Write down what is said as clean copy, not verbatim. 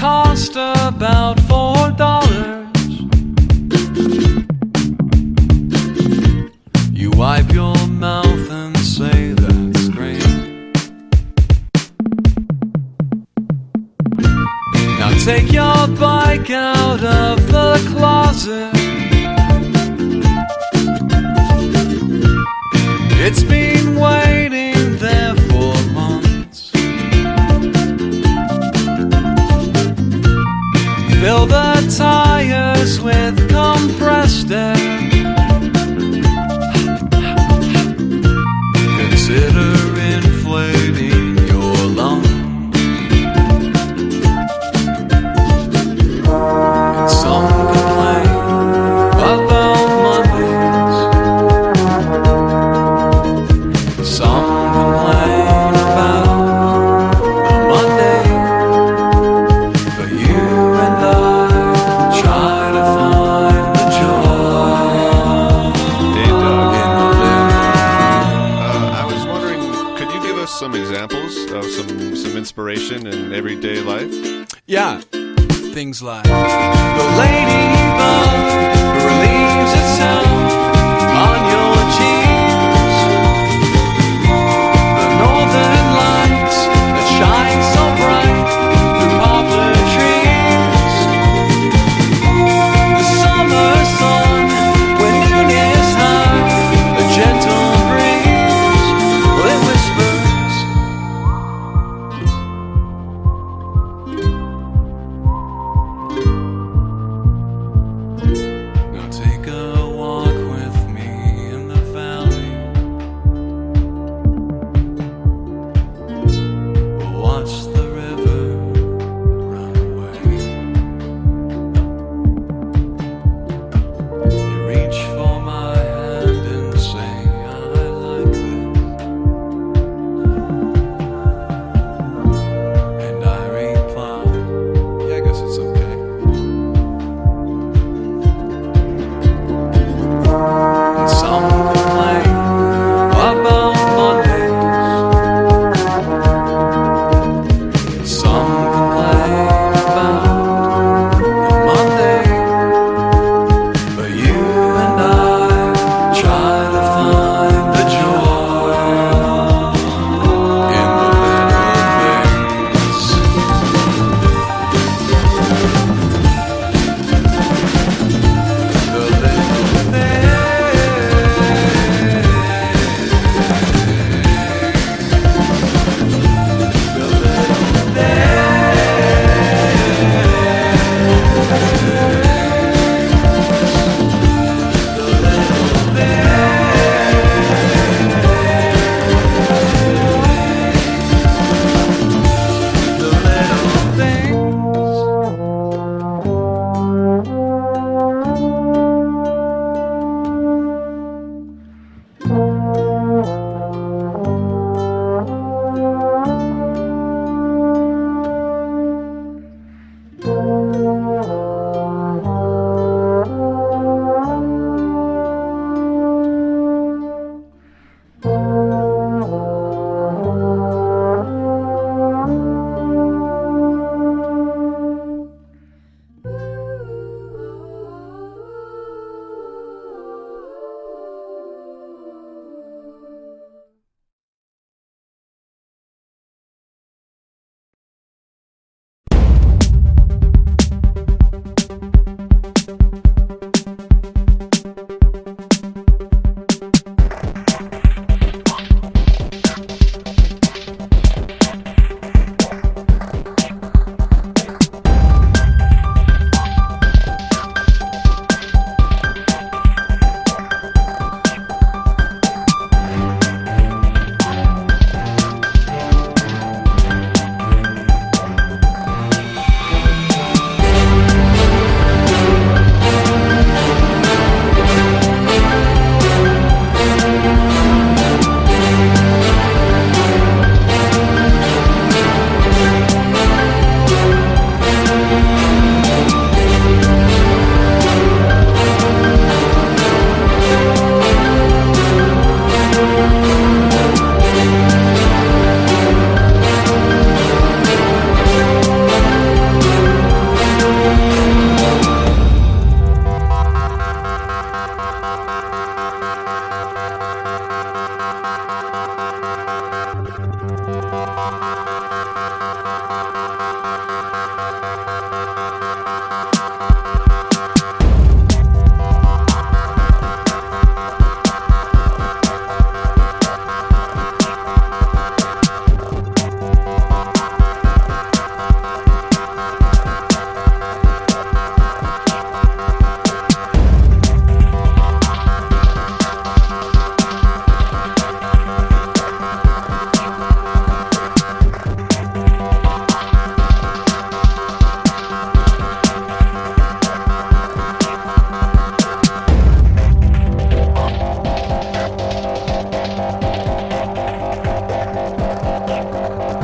cost about $4. You wipe your mouth and say that's great. Now take your bike out of the closet. It's been waiting there for months. Fill the tires with compressed air. Consider inflating your lungs. Some complain about Mondays. Some complain about the Monday. But you and I try to find the joy Hey, Doug. in the living. I was wondering, could you give us some examples of some inspiration in everyday life? Yeah, things like the ladybug who relieves itself